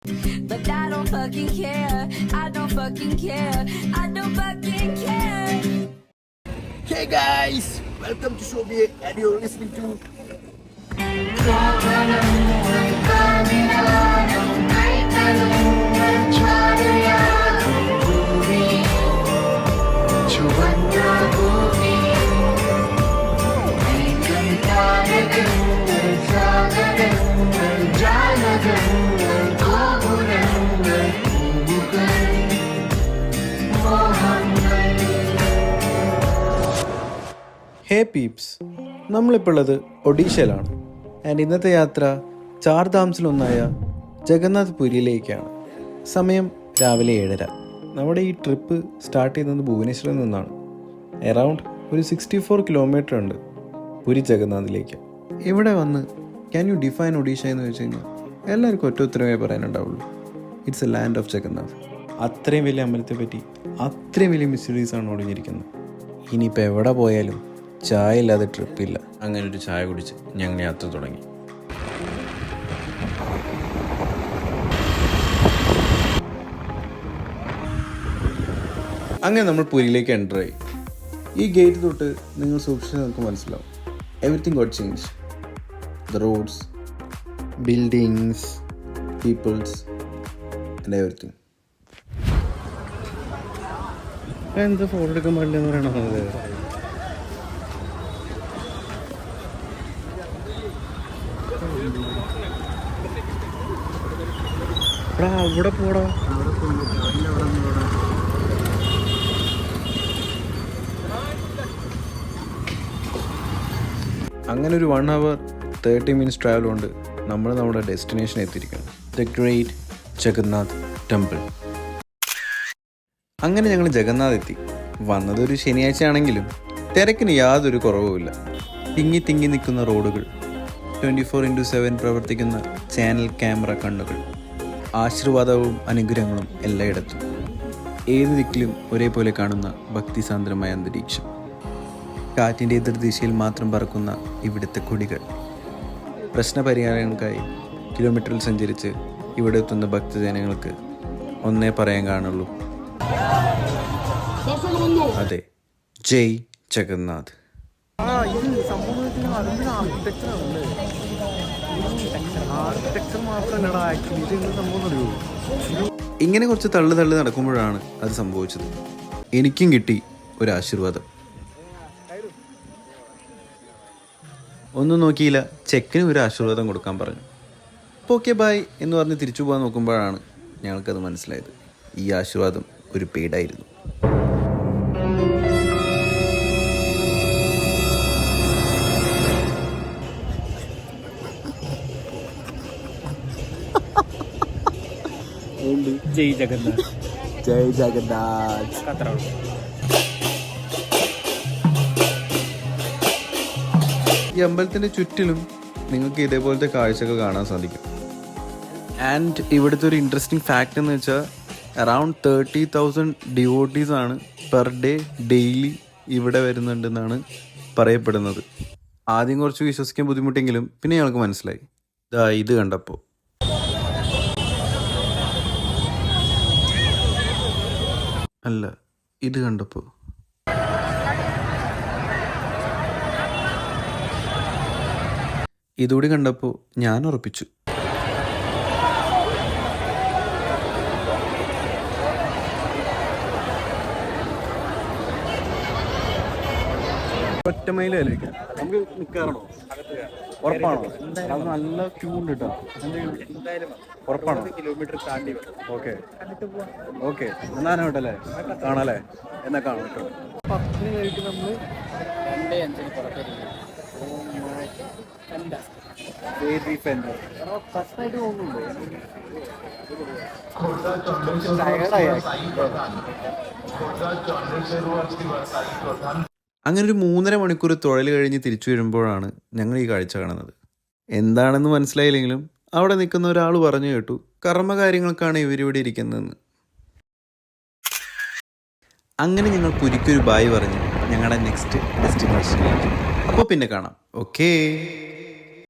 But I don't fucking care. I don't fucking care. I don't fucking care. Hey guys, welcome to Shobie and you're listening to hey Pepys, നമ്മളിപ്പോൾ ഉള്ളത് ഒഡീഷയിലാണ്. And ഇന്നത്തെ യാത്ര ചാർധാംസിലൊന്നായ ജഗന്നാഥ് പുരിയിലേക്കാണ്. സമയം രാവിലെ 7:30. നമ്മുടെ ഈ trip start ചെയ്യുന്നത് ഭുവനേശ്വറിൽ നിന്നാണ്. അറൗണ്ട് ഒരു 64 കിലോമീറ്റർ ഉണ്ട് പുരി ജഗന്നാഥിലേക്ക്. ഇവിടെ വന്ന് ക്യാൻ യു ഡിഫൈൻ ഒഡീഷ എന്ന് വെച്ച് കഴിഞ്ഞാൽ എല്ലാവർക്കും ഒറ്റ ഉത്തരവേ പറയാനുണ്ടാവുള്ളൂ. It's a land of Jagannath. അത്രയും വലിയ അമ്പലത്തെ പറ്റി അത്രയും വലിയ മിസ്റ്ററീസാണ് ഒളിഞ്ഞിരിക്കുന്നത്. ഇനിയിപ്പോൾ എവിടെ പോയാലും ചായ ഇല്ലാതെ ട്രിപ്പില്ല. അങ്ങനെ ഒരു ചായ കുടിച്ച് ഞങ്ങൾ യാത്ര തുടങ്ങി. അങ്ങനെ നമ്മൾ പുരിയിലേക്ക് എൻ്റർ ആയി. ഈ ഗേറ്റ് തൊട്ട് നിങ്ങൾ സൂക്ഷിച്ച് നമുക്ക് മനസ്സിലാവും everything got change. The roads, buildings, peoples and everything. എന്താ ഫോട്ടോ എടുക്കാൻ പാടില്ലെന്ന് പറയണത്? അവിടെ പോടാ. അങ്ങനെ ഒരു 1 hour 30 minutes ട്രാവൽ കൊണ്ട് നമ്മൾ നമ്മുടെ ഡെസ്റ്റിനേഷൻ എത്തിയിരിക്കണം, ദ ഗ്രേറ്റ് ജഗന്നാഥ് ടെമ്പിൾ. അങ്ങനെ ഞങ്ങൾ ജഗന്നാഥ് എത്തി. വന്നതൊരു ശനിയാഴ്ച ആണെങ്കിലും തിരക്കിന് യാതൊരു കുറവുമില്ല. തിങ്ങി തിങ്ങി നിൽക്കുന്ന റോഡുകൾ, 24/7 പ്രവർത്തിക്കുന്ന ചാനൽ ക്യാമറ കണ്ണുകൾ, ആശീർവാദവും അനുഗ്രഹങ്ങളും എല്ലായിടത്തും. ഏത് ദിക്കിലും ഒരേപോലെ കാണുന്ന ഭക്തിസാന്ദ്രമായ അന്തരീക്ഷം. കാറ്റിൻ്റെ എതിർദിശയിൽ മാത്രം പറക്കുന്ന ഇവിടുത്തെ കൊടികൾ. പ്രശ്നപരിഹാരങ്ങൾക്കായി കിലോമീറ്ററിൽ സഞ്ചരിച്ച് ഇവിടെ എത്തുന്ന ഭക്തജനങ്ങൾക്ക് ഒന്നേ പറയാൻ കാണുള്ളൂ, അതെ, ജയ് ജഗന്നാഥ്. ഇങ്ങനെ കുറച്ച് തള്ളു നടക്കുമ്പോഴാണ് അത് സംഭവിച്ചത്. എനിക്കും കിട്ടി ഒരു ആശീർവാദം. ഒന്നും നോക്കിയില്ല, ചെക്കിന് ഒരു ആശീർവാദം കൊടുക്കാൻ പറഞ്ഞു. ഓക്കെ ബൈ എന്ന് പറഞ്ഞ് തിരിച്ചു പോകാൻ നോക്കുമ്പോഴാണ് ഞങ്ങൾക്കത് മനസ്സിലായത്, ഈ ആശീർവാദം ഒരു പെയ്ഡായിരുന്നു. ജയ് ജഗന്നാഥ്, ജയ് ജഗന്നാഥ്. ഈ അമ്പലത്തിൻ്റെ ചുറ്റിലും നിങ്ങൾക്ക് ഇതേപോലത്തെ കാഴ്ചകൾ കാണാൻ സാധിക്കും. ആൻഡ് ഇവിടുത്തെ ഒരു ഇൻട്രസ്റ്റിംഗ് ഫാക്റ്റ് എന്ന് വെച്ചാൽ അറൗണ്ട് 30,000 ഡിവോട്ടീസ് ആണ് പെർ ഡേ ഡെയിലി ഇവിടെ വരുന്നുണ്ടെന്നാണ് പറയപ്പെടുന്നത്. ആദ്യം കുറച്ച് വിശ്വസിക്കാൻ ബുദ്ധിമുട്ടെങ്കിലും പിന്നെ ഞങ്ങൾക്ക് മനസ്സിലായി. ഇത് കണ്ടപ്പോൾ അല്ല, ഇത് കണ്ടപ്പോൾ. ഇതുകൂടി കണ്ടപ്പോൾ ഞാൻ ഉറപ്പിച്ചു, ഒറ്റമൈലേക്ക് നമുക്ക് നിൽക്കാറണോ? ഉറപ്പാണോ? അത് നല്ല ക്യൂ ഉണ്ട് കേട്ടോ. ഉറപ്പാണോ? കിലോമീറ്റർ താണ്ടി ഓക്കെ ഓക്കെ, എന്നാനോ കേട്ടല്ലേ, കാണാല്ലേ, എന്നാ കാണാം കേട്ടോ. 10 കഴിഞ്ഞിട്ട് നമ്മൾ 2:05 പുറത്തേക്ക് ഫസ്റ്റായിട്ട് പോകുന്നുണ്ടോ? അങ്ങനെ ഒരു 3.5 മണിക്കൂർ തുഴൽ കഴിഞ്ഞ് തിരിച്ചു വരുമ്പോഴാണ് ഞങ്ങൾ ഈ കാഴ്ച കാണുന്നത്. എന്താണെന്ന് മനസ്സിലായില്ലെങ്കിലും അവിടെ നിൽക്കുന്ന ഒരാൾ പറഞ്ഞു കേട്ടു, കർമ്മകാര്യങ്ങൾക്കാണ് ഇവരിവിടെ ഇരിക്കുന്നതെന്ന്. അങ്ങനെ ഞങ്ങൾ പുരിക്കൊരു ബായ് പറഞ്ഞ് ഞങ്ങളുടെ നെക്സ്റ്റ് ഡെസ്റ്റിനേഷനിലേക്ക്. അപ്പോൾ പിന്നെ കാണാം. ഓക്കേ.